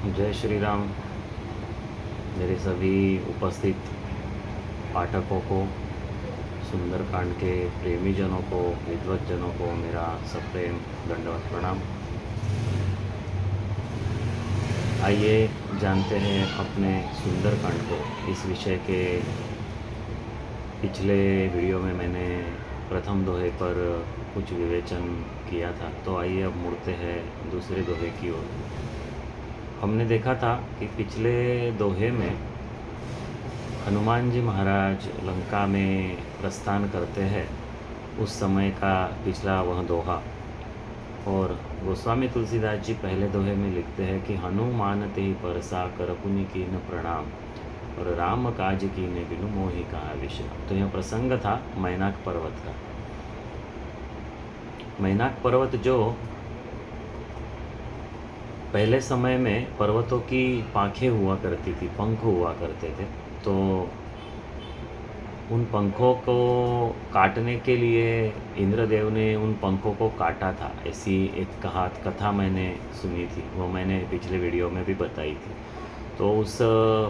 जय श्री राम। मेरे सभी उपस्थित पाठकों को, सुंदरकांड के प्रेमी जनों को, विद्वत जनों को मेरा सप्रेम दंडवत प्रणाम। आइए जानते हैं अपने सुंदरकांड को। इस विषय के पिछले वीडियो में मैंने प्रथम दोहे पर कुछ विवेचन किया था, तो आइए अब मुड़ते हैं दूसरे दोहे की ओर। हमने देखा था कि पिछले दोहे में हनुमान जी महाराज लंका में प्रस्थान करते हैं, उस समय का पिछला वह दोहा। और गोस्वामी तुलसीदास जी पहले दोहे में लिखते हैं कि हनुमान ते परसा कर पुनि कीन प्रणाम और राम काज कीने बिनु मोहि कहा विश्राम। तो यह प्रसंग था मैनाक पर्वत का। मैनाक पर्वत जो पहले समय में पर्वतों की पाँखें हुआ करती थी, पंख हुआ करते थे, तो उन पंखों को काटने के लिए इंद्रदेव ने उन पंखों को काटा था, ऐसी एक कथा मैंने सुनी थी, वो मैंने पिछले वीडियो में भी बताई थी। तो उस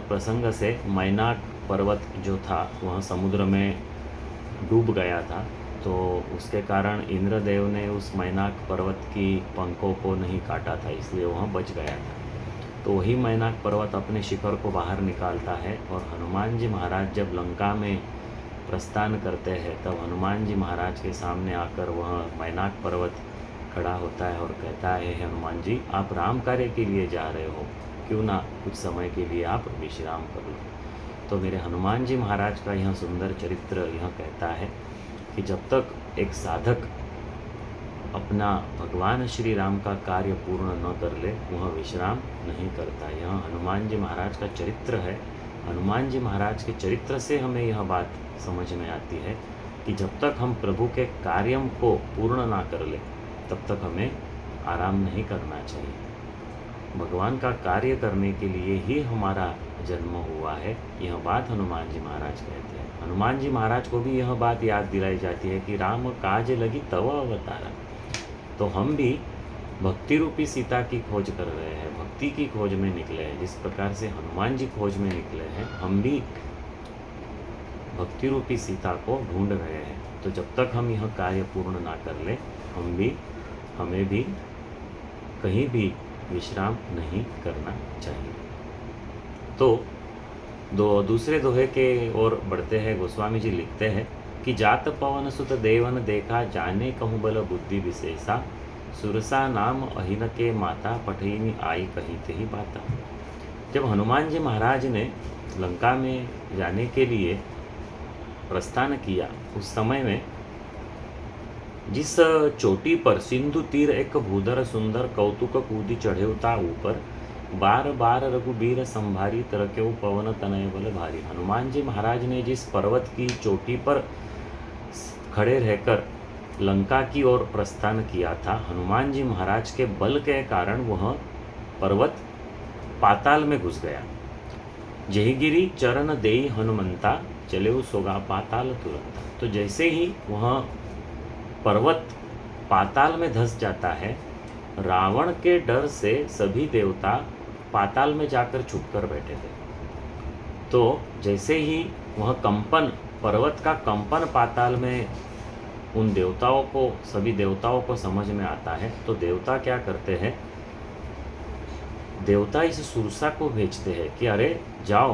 प्रसंग से मैनाक पर्वत जो था वह समुद्र में डूब गया था, तो उसके कारण इंद्रदेव ने उस मैनाक पर्वत की पंखों को नहीं काटा था, इसलिए वह बच गया था। तो वही मैनाक पर्वत अपने शिखर को बाहर निकालता है और हनुमान जी महाराज जब लंका में प्रस्थान करते हैं तब हनुमान जी महाराज के सामने आकर वह मैनाक पर्वत खड़ा होता है और कहता है, हनुमान जी आप राम कार्य के लिए जा रहे हो, क्यों ना कुछ समय के लिए आप विश्राम कर लो। तो मेरे हनुमान जी महाराज का यह सुंदर चरित्र यह कहता है कि जब तक एक साधक अपना भगवान श्री राम का कार्य पूर्ण न कर ले वह विश्राम नहीं करता। यह हनुमान जी महाराज का चरित्र है। हनुमान जी महाराज के चरित्र से हमें यह बात समझ में आती है कि जब तक हम प्रभु के कार्य को पूर्ण ना कर ले तब तक हमें आराम नहीं करना चाहिए। भगवान का कार्य करने के लिए ही हमारा जन्म हुआ है, यह बात हनुमान जी महाराज कहते हैं। हनुमान जी महाराज को भी यह बात याद दिलाई जाती है कि राम काज लगी तव अवतारा। तो हम भी भक्ति रूपी सीता की खोज कर रहे हैं, भक्ति की खोज में निकले हैं। जिस प्रकार से हनुमान जी खोज में निकले हैं, हम भी भक्ति रूपी सीता को ढूंढ रहे हैं। तो जब तक हम यह कार्य पूर्ण ना कर ले हमें भी कहीं भी विश्राम नहीं करना चाहिए। तो दूसरे दोहे के ओर बढ़ते हैं। गोस्वामी जी लिखते हैं कि जात पवन सुत देवन देखा जाने कहूँ बल बुद्धि विशेषा सुरसा नाम अहिन के माता पठईनी आई कही ते ही बाता। जब हनुमान जी महाराज ने लंका में जाने के लिए प्रस्थान किया, उस समय में जिस चोटी पर सिंधु तीर एक भूधर सुंदर कौतुक कूदी चढ़ेवता ऊपर बार बार रघुबीर संभारी तरक्यो पवन तनय बल भारी। हनुमान जी महाराज ने जिस पर्वत की चोटी पर खड़े रहकर लंका की ओर प्रस्थान किया था, हनुमान जी महाराज के बल के कारण वह पर्वत पाताल में घुस गया। जयगिरी चरण देई हनुमंता चले सोगा पाताल तुरंता। तो जैसे ही वह पर्वत पाताल में धंस जाता है, रावण के डर से सभी देवता पाताल में जाकर छुपकर बैठे थे। तो जैसे ही वह कंपन, पर्वत का कंपन पाताल में उन देवताओं को, सभी देवताओं को समझ में आता है, तो देवता क्या करते हैं, देवता इस सुरसा को भेजते हैं कि अरे जाओ,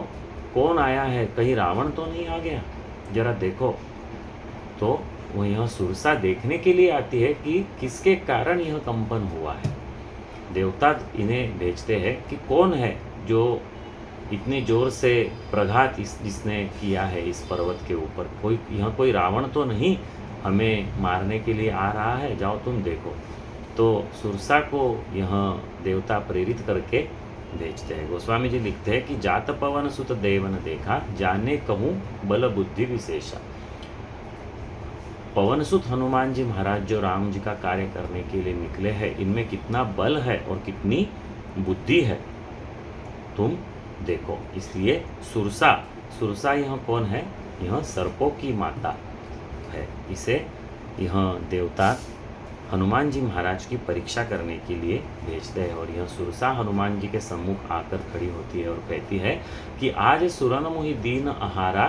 कौन आया है, कहीं रावण तो नहीं आ गया, जरा देखो। तो वह यह सुरसा देखने के लिए आती है कि किसके कारण यह कंपन हुआ है। देवता इन्हें भेजते हैं कि कौन है जो इतने जोर से प्रघात जिसने किया है इस पर्वत के ऊपर, कोई रावण तो नहीं हमें मारने के लिए आ रहा है, जाओ तुम देखो। तो सुरसा को यह देवता प्रेरित करके भेजते हैं। गोस्वामी जी लिखते हैं कि जात पवन सुत देवन देखा जाने कहूँ बल बुद्धि विशेषा। पवन सुत हनुमान जी महाराज जो राम जी का कार्य करने के लिए निकले हैं, इनमें कितना बल है और कितनी बुद्धि है तुम देखो। इसलिए सुरसा यह कौन है, यह सर्पों की माता है। इसे यह देवता हनुमान जी महाराज की परीक्षा करने के लिए भेजते हैं। और यह सुरसा हनुमान जी के सम्मुख आकर खड़ी होती है और कहती है कि आज सुरन मोहि दीन आहारा,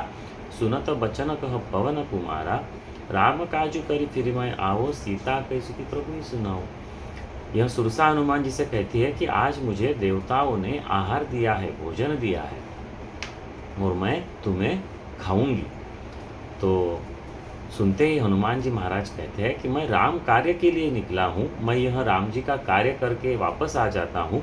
सुनत बचन कह पवन कुमारा, राम काजु करी फिर मैं आओ, सीता कही सुखी प्रभु ही सुनाओ। यह सुरसा हनुमान जी से कहती है कि आज मुझे देवताओं ने आहार दिया है, भोजन दिया है और मैं तुम्हें खाऊंगी। तो सुनते ही हनुमान जी महाराज कहते हैं कि मैं राम कार्य के लिए निकला हूँ, मैं यह राम जी का कार्य करके वापस आ जाता हूँ,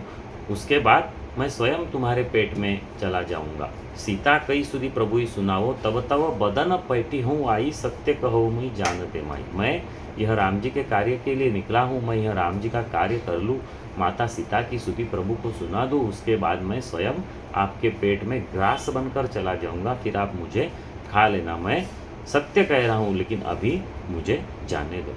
उसके बाद मैं स्वयं तुम्हारे पेट में चला जाऊँगा। सीता कई सुधी प्रभु ही सुनाओ, तब तब बदन पैठी हूँ आई, सत्य कहो मुई जानते माई। मैं यह राम जी के कार्य के लिए निकला हूँ, मैं यह राम जी का कार्य कर लूँ, माता सीता की सुधी प्रभु को सुना दूँ, उसके बाद मैं स्वयं आपके पेट में ग्रास बनकर चला जाऊँगा, फिर आप मुझे खा लेना। मैं सत्य कह रहा हूँ, लेकिन अभी मुझे जाने दो।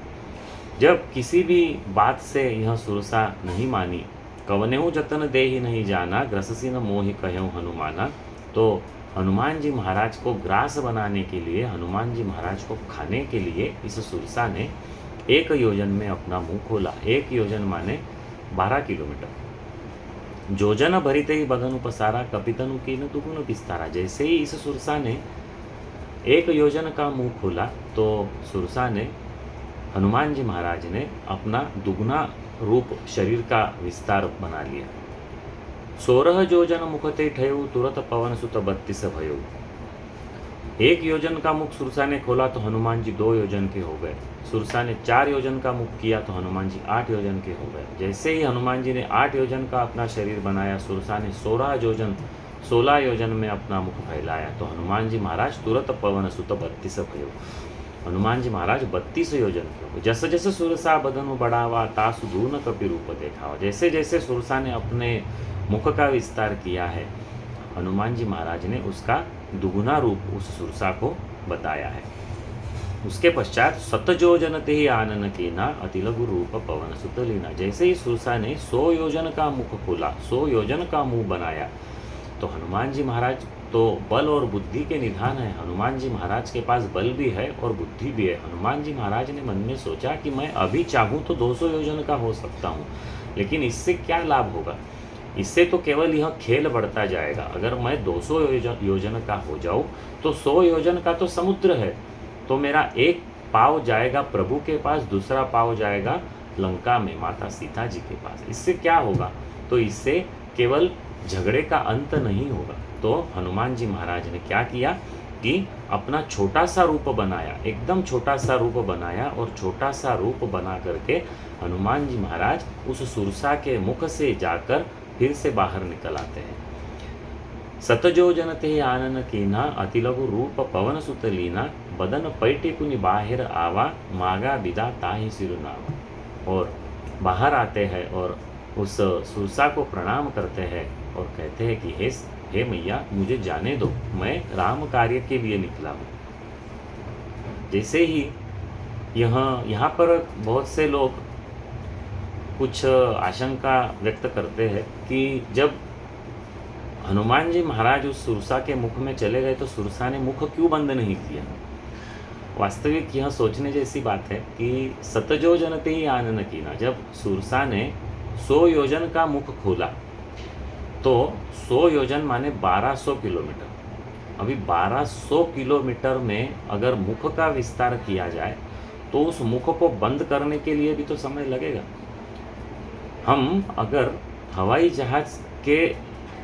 जब किसी भी बात से यह सुरसा नहीं मानी, कवनेहु जतन दे ही नहीं जाना, ग्रससी न मोहि कहेहु हनुमाना। तो हनुमान जी महाराज को ग्रास बनाने के लिए, हनुमान जी महाराज को खाने के लिए इस सुरसा ने एक योजन में अपना मुंह खोला। एक योजन माने 12 किलोमीटर। जोजन भरिते ही बदन पसारा, कपितनु कीन दुगुन विस्तारा। जैसे ही इस सुरसा ने एक योजन का मुंह खोला तो सुरसा ने, हनुमान जी महाराज ने अपना दुगना रूप शरीर का विस्तार बना लिया। 16 योजन मुखते ठयऊ, तुरत पवन सुत 32 भयऊ। एक योजन का मुख सुरसा ने खोला तो हनुमान जी 2 योजन के हो गए। सुरसा ने 4 योजन का मुख किया तो हनुमान जी 8 योजन के हो गए। जैसे ही हनुमान जी ने 8 योजन का अपना शरीर बनाया, सुरसा ने 16 योजन में अपना मुख फैलाया तो हनुमान जी महाराज तुरत पवन सुत 32 भयऊ। हनुमान जी महाराज 32 योजन के हो गए। जस जस सुरसा बदन बढ़ावा, तासु दून कपि रूप देखावा। जैसे जैसे सुरसा ने अपने मुख का विस्तार किया है, हनुमान जी महाराज ने उसका दुगुना रूप उस सुरसा को बताया है। उसके पश्चात 7 योजन ते ही आनन कीना, अति लघु रूप पवन सुत लीना। जैसे ही सुरसा ने 100 योजन का मुख खोला, 100 योजन का मुंह बनाया, तो हनुमान जी महाराज तो बल और बुद्धि के निधान है। हनुमान जी महाराज के पास बल भी है और बुद्धि भी है। हनुमान जी महाराज ने मन में सोचा कि मैं अभी चाहूँ तो 200 योजन का हो सकता हूँ, लेकिन इससे क्या लाभ होगा? इससे तो केवल यह खेल बढ़ता जाएगा। अगर मैं 200 योजन का हो जाऊँ तो 100 योजन का तो समुद्र है, तो मेरा एक पाँव जाएगा प्रभु के पास, दूसरा पाँव जाएगा लंका में माता सीता जी के पास। इससे क्या होगा? तो इससे केवल झगड़े का अंत नहीं होगा। तो हनुमान जी महाराज ने क्या किया कि अपना छोटा सा रूप बनाया, एकदम छोटा सा रूप बनाया, और छोटा सा रूप बना करके हनुमान जी महाराज उस सुरसा के मुख से जाकर फिर से बाहर निकल आते हैं। 7 योजन ते आनन कीना, अति लघु रूप पवन सुत लीना, बदन पैठी पुनि बाहिर आवा, मागा बिदा ताहि सिरुनावा। और बाहर आते हैं और उस सुरसा को प्रणाम करते हैं और कहते हैं कि हे मैया, मुझे जाने दो, मैं राम कार्य के लिए निकला हूँ। जैसे ही यहाँ पर बहुत से लोग कुछ आशंका व्यक्त करते हैं कि जब हनुमान जी महाराज उस सुरसा के मुख में चले गए तो सुरसा ने मुख क्यों बंद नहीं किया? वास्तविक यह सोचने जैसी बात है कि 7 योजन ते ही आनन कीना। जब सुरसा ने 100 योजन का मुख खोला तो 100 योजन माने 1200 किलोमीटर। अभी 1200 किलोमीटर में अगर मुख का विस्तार किया जाए तो उस मुख को बंद करने के लिए भी तो समय लगेगा। हम अगर हवाई जहाज़ के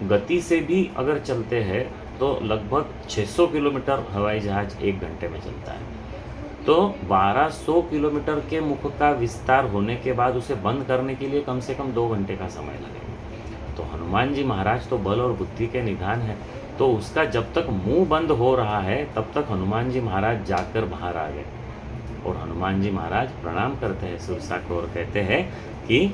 गति से भी अगर चलते हैं तो लगभग 600 किलोमीटर हवाई जहाज़ 1 घंटे में चलता है। तो 1200 किलोमीटर के मुख का विस्तार होने के बाद उसे बंद करने के लिए कम से कम 2 घंटे का समय लगेगा। तो हनुमान जी महाराज तो बल और बुद्धि के निधान है, तो उसका जब तक मुंह बंद हो रहा है तब तक हनुमान जी महाराज जाकर बाहर आ गए। और हनुमान जी महाराज प्रणाम करते हैं सुरसा को और कहते हैं कि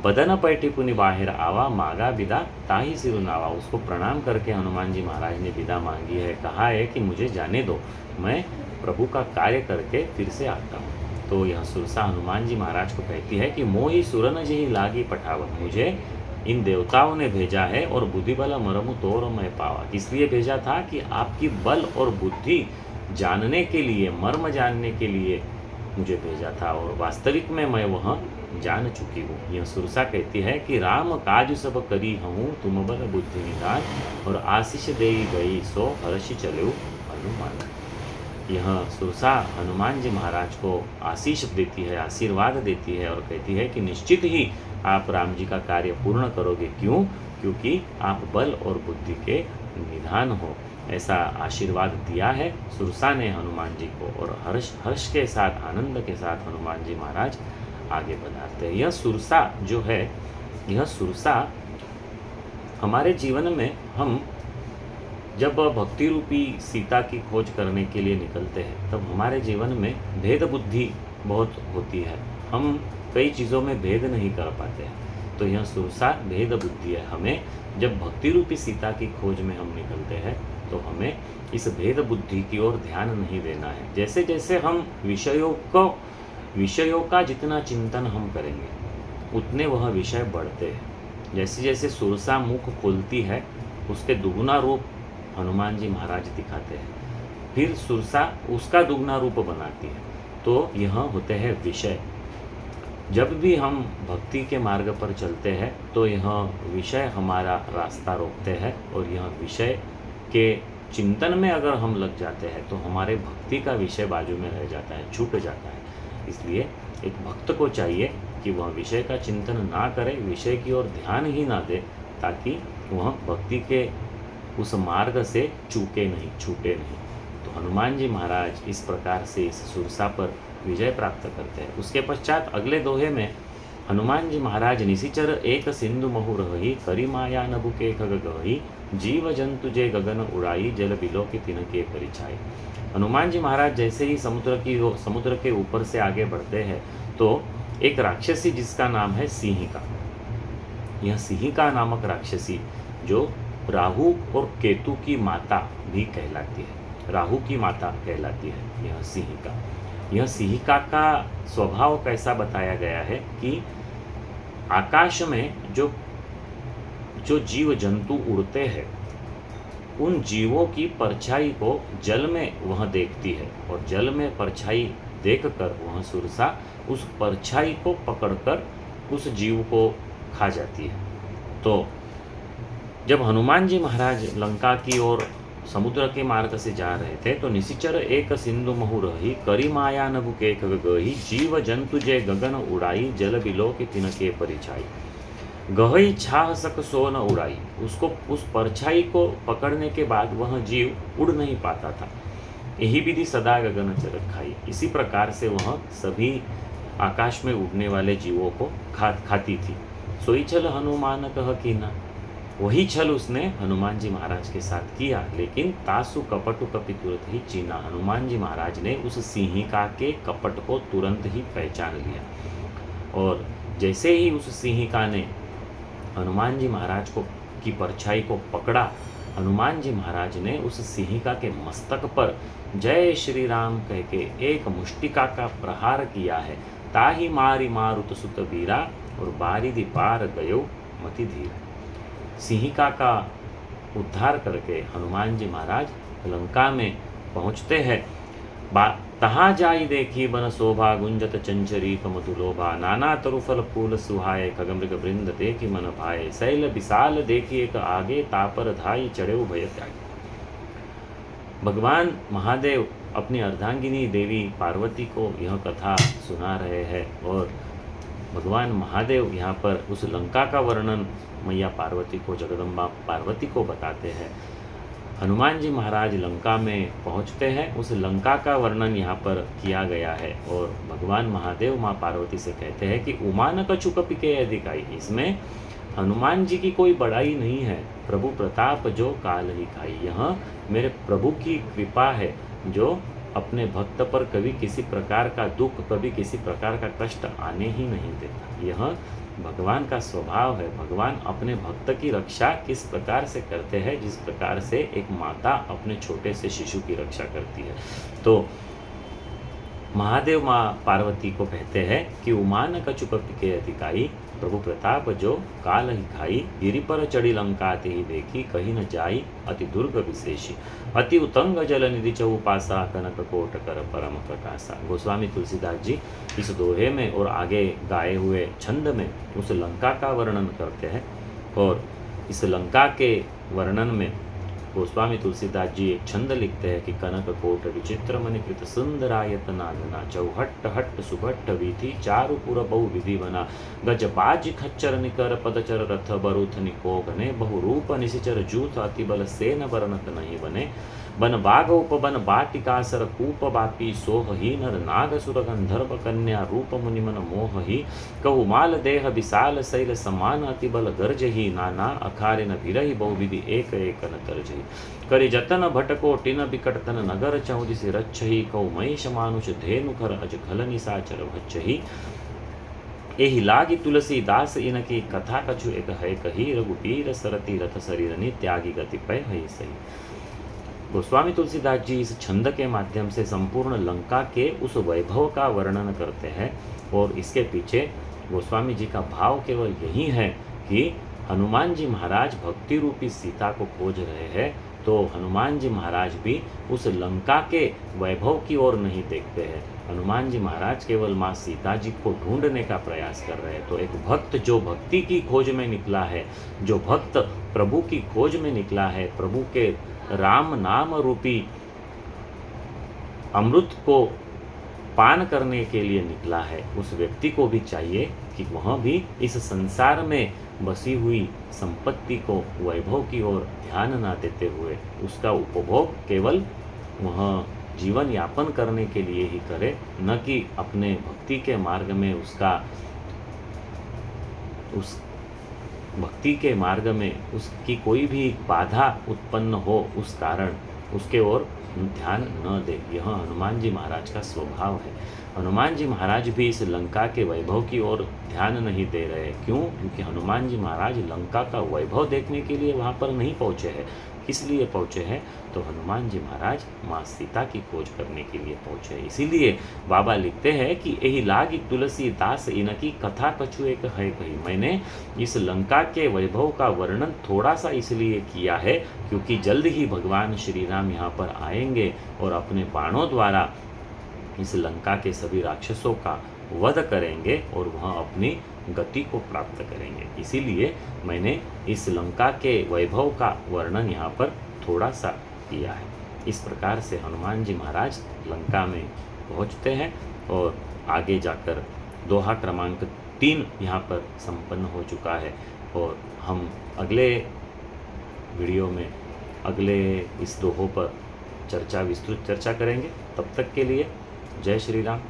बदन पैठी पुनि बाहिर आवा, मागा विदा ताहि सिरुनावा। उसको प्रणाम करके हनुमान जी महाराज ने विदा मांगी है, कहा है कि मुझे जाने दो, मैं प्रभु का कार्य करके फिर से आता हूँ। तो यह सुरसा हनुमान जी महाराज को कहती है कि मोहि सुरन जही लागी पठावत। मुझे इन देवताओं ने भेजा है और बुद्धि बल मरमु तोर मैं पावा। इसलिए भेजा था कि आपकी बल और बुद्धि जानने के लिए, मर्म जानने के लिए मुझे भेजा था और वास्तविक में मैं वह जान चुकी हूँ। यह सुरसा कहती है कि राम काज सब करी हूँ, तुम बल बुद्धि निदान, और आशीष दे गई सो हर्ष चलो हनुमान। यह सुरसा हनुमान जी महाराज को आशीष देती है, आशीर्वाद देती है और कहती है कि निश्चित ही आप राम जी का कार्य पूर्ण करोगे। क्यों? क्योंकि आप बल और बुद्धि के निधान हो। ऐसा आशीर्वाद दिया है सुरसा ने हनुमान जी को, और हर्ष के साथ, आनंद के साथ हनुमान जी महाराज आगे बढ़ाते हैं। यह सुरसा जो है, यह सुरसा हमारे जीवन में, हम जब भक्ति रूपी सीता की खोज करने के लिए निकलते हैं तब हमारे जीवन में भेद बुद्धि बहुत होती है, हम कई चीज़ों में भेद नहीं कर पाते हैं। तो यह सुरसा भेद बुद्धि है। हमें जब भक्ति रूपी सीता की खोज में हम निकलते हैं तो हमें इस भेद बुद्धि की ओर ध्यान नहीं देना है। जैसे जैसे हम विषयों का जितना चिंतन हम करेंगे उतने वह विषय बढ़ते हैं। जैसे जैसे सुरसा मुख खोलती है उसके दुगुना रूप हनुमान जी महाराज दिखाते हैं, फिर सुरसा उसका दुगना रूप बनाती है। तो यह होते हैं विषय। जब भी हम भक्ति के मार्ग पर चलते हैं तो यह विषय हमारा रास्ता रोकते हैं, और यह विषय के चिंतन में अगर हम लग जाते हैं तो हमारे भक्ति का विषय बाजू में रह जाता है, छूट जाता है। इसलिए एक भक्त को चाहिए कि वह विषय का चिंतन ना करे, विषय की ओर ध्यान ही ना दे, ताकि वह भक्ति के उस मार्ग से छूटे नहीं। तो हनुमान जी महाराज इस प्रकार से इस सुरसा पर विजय प्राप्त करते हैं। उसके पश्चात अगले दोहे में हनुमान जी महाराज निशिचर एक सिंधु महु रही, करी माया नभु के खग गही, जीव जंतु जे गगन उड़ाई, जल बिलो के तिनके परिछाई। हनुमान जी महाराज जैसे ही समुद्र के ऊपर से आगे बढ़ते हैं तो एक राक्षसी जिसका नाम है सिंहिका, यह सिंहिका नामक राक्षसी जो राहु और केतु की माता भी कहलाती है, राहु की माता कहलाती है यह सिंहिका। यह सिंहिका का स्वभाव कैसा बताया गया है कि आकाश में जो जीव जंतु उड़ते हैं उन जीवों की परछाई को जल में वह देखती है, और जल में परछाई देखकर वह सुरसा उस परछाई को पकड़कर उस जीव को खा जाती है। तो जब हनुमान जी महाराज लंका की ओर समुद्र के मार्ग से जा रहे थे तो निशिचर एक सिंधु महु रही, करी माया नभु के खग गही, जीव जंतु जे गगन उड़ाई, जल बिलो के तिनके परिछाई। गहई छाह सक सो न उड़ाई, उसको उस परछाई को पकड़ने के बाद वह जीव उड़ नहीं पाता था। यही विधि सदा गगन चरक खाई, इसी प्रकार से वह सभी आकाश में उड़ने वाले जीवों को खाती थी। सोई छल हनुमान कह कीना, वही छल उसने हनुमान जी महाराज के साथ किया, लेकिन तासु कपटु कपि तुरंत ही चीना। हनुमान जी महाराज ने उस सिंहिका के कपट को तुरंत ही पहचान लिया, और जैसे ही उस सिंहिका ने हनुमान जी महाराज की परछाई को पकड़ा, हनुमान जी महाराज ने उस सिंहिका के मस्तक पर जय श्री राम कह के एक मुष्टिका का प्रहार किया है। ताही मारी मारुत सुत बीरा, और बारिधि पार गयो मति धीर। सिंहिका का उद्धार करके हनुमान जी महाराज लंका में पहुँचते हैं। तहाँ जाई देखी बन शोभा, गुंजत चंचरी कमधुलोभा, नाना तरुफल फूल सुहाए, खगमृग वृंद देखी मन भाए, शैल विशाल देखी एक आगे, तापर धाई चढ़े भय त्यागे। भगवान महादेव अपनी अर्धांगिनी देवी पार्वती को यह कथा सुना रहे हैं, और भगवान महादेव यहाँ पर उस लंका का वर्णन मैया पार्वती को, जगदम्बा पार्वती को बताते हैं। हनुमान जी महाराज लंका में पहुँचते हैं, उस लंका का वर्णन यहाँ पर किया गया है, और भगवान महादेव माँ पार्वती से कहते हैं कि उमा न कछु कपि के अधिकाई। इसमें हनुमान जी की कोई बड़ाई नहीं है, प्रभु प्रताप जो काल ही खाई। यह मेरे प्रभु की कृपा है जो अपने भक्त पर कभी किसी प्रकार का दुख, कभी किसी प्रकार का कष्ट आने ही नहीं देता। यह भगवान का स्वभाव है। भगवान अपने भक्त की रक्षा किस प्रकार से करते हैं, जिस प्रकार से एक माता अपने छोटे से शिशु की रक्षा करती है। तो महादेव माँ पार्वती को कहते हैं कि उमान कछु कपि के अधिकाई, प्रभु प्रताप जो काल ही खाई, गिरि पर चढ़ी लंका ते ही देखी, कहीं न जाई अति दुर्ग विशेषी, अति उतंग जल निधि चौपासा, कनक कोट कर परम प्रकाशा। गोस्वामी तुलसीदास जी इस दोहे में और आगे गाए हुए छंद में उस लंका का वर्णन करते हैं। और इस लंका के वर्णन में गोस्वामी तुलसीदास जी एक छंद लिखते हैं कि कनक कोट विचित्र मणिकृत सुंदरायत नागना, चौहट्ट हट्ट सुभट्ट वीथि, चारुपुर बहु विधि बना, गजबाज खच्चर निकर पदचर रथ बरुथ निकोगने, बहुरूप निशिचर जूथ अति बल सेन वर्णत नहीं बने, बन बाग उपवन बाटिका सर कूप बापी, सोह ही नर नाग सुर गंधर्व कन्या, रूप मुनिमन मोह ही, कहु माल देह विशाल शैल समान, अति बल गर्ज ही, नाना अखारे न भिरहि बहुविधि एक एक न तरज ही, करि जतन भटको टिन बिकट तन नगर, चौदिसि रच्छ ही, कहु महिष मानुष धेनु खर अज खल निशाचर भच्छ ही, एहि लागी तुलसीदास इनकी कथा कछु एक है कही, रघुबीर सरति रथ शरीरनि, त्यागी गति पै है सही। गोस्वामी तुलसीदास जी इस छंद के माध्यम से संपूर्ण लंका के उस वैभव का वर्णन करते हैं। और इसके पीछे गोस्वामी जी का भाव केवल यही है कि हनुमान जी महाराज भक्ति रूपी सीता को खोज रहे हैं, तो हनुमान जी महाराज भी उस लंका के वैभव की ओर नहीं देखते हैं। हनुमान जी महाराज केवल माँ सीता जी को ढूंढने का प्रयास कर रहे हैं। तो एक भक्त जो भक्ति की खोज में निकला है, जो भक्त प्रभु की खोज में निकला है, प्रभु के राम नाम रूपी अमृत को पान करने के लिए निकला है, उस व्यक्ति को भी चाहिए कि वह भी इस संसार में बसी हुई संपत्ति को, वैभव की ओर ध्यान ना देते हुए उसका उपभोग केवल वह जीवन यापन करने के लिए ही करे, न कि अपने भक्ति के मार्ग में उस भक्ति के मार्ग में उसकी कोई भी बाधा उत्पन्न हो उस कारण उसके ओर ध्यान न दे। यह हनुमान जी महाराज का स्वभाव है। हनुमान जी महाराज भी इस लंका के वैभव की ओर ध्यान नहीं दे रहे। क्यों? क्योंकि हनुमान जी महाराज लंका का वैभव देखने के लिए वहाँ पर नहीं पहुँचे हैं। किस लिए पहुँचे हैं? तो हनुमान जी महाराज माँ सीता की खोज करने के लिए पहुँचे हैं। इसीलिए बाबा लिखते हैं कि यही लागी तुलसीदास इनकी कथा कछु एक है कही। मैंने इस लंका के वैभव का वर्णन थोड़ा सा इसलिए किया है क्योंकि जल्द ही भगवान श्री राम यहाँ पर आएंगे और अपने बाणों द्वारा इस लंका के सभी राक्षसों का वध करेंगे और वह अपनी गति को प्राप्त करेंगे। इसीलिए मैंने इस लंका के वैभव का वर्णन यहाँ पर थोड़ा सा किया है। इस प्रकार से हनुमान जी महाराज लंका में पहुँचते हैं और आगे जाकर दोहा क्रमांक 3 यहाँ पर संपन्न हो चुका है। और हम अगले वीडियो में अगले इस दोहों पर विस्तृत चर्चा करेंगे। तब तक के लिए जय श्री राम।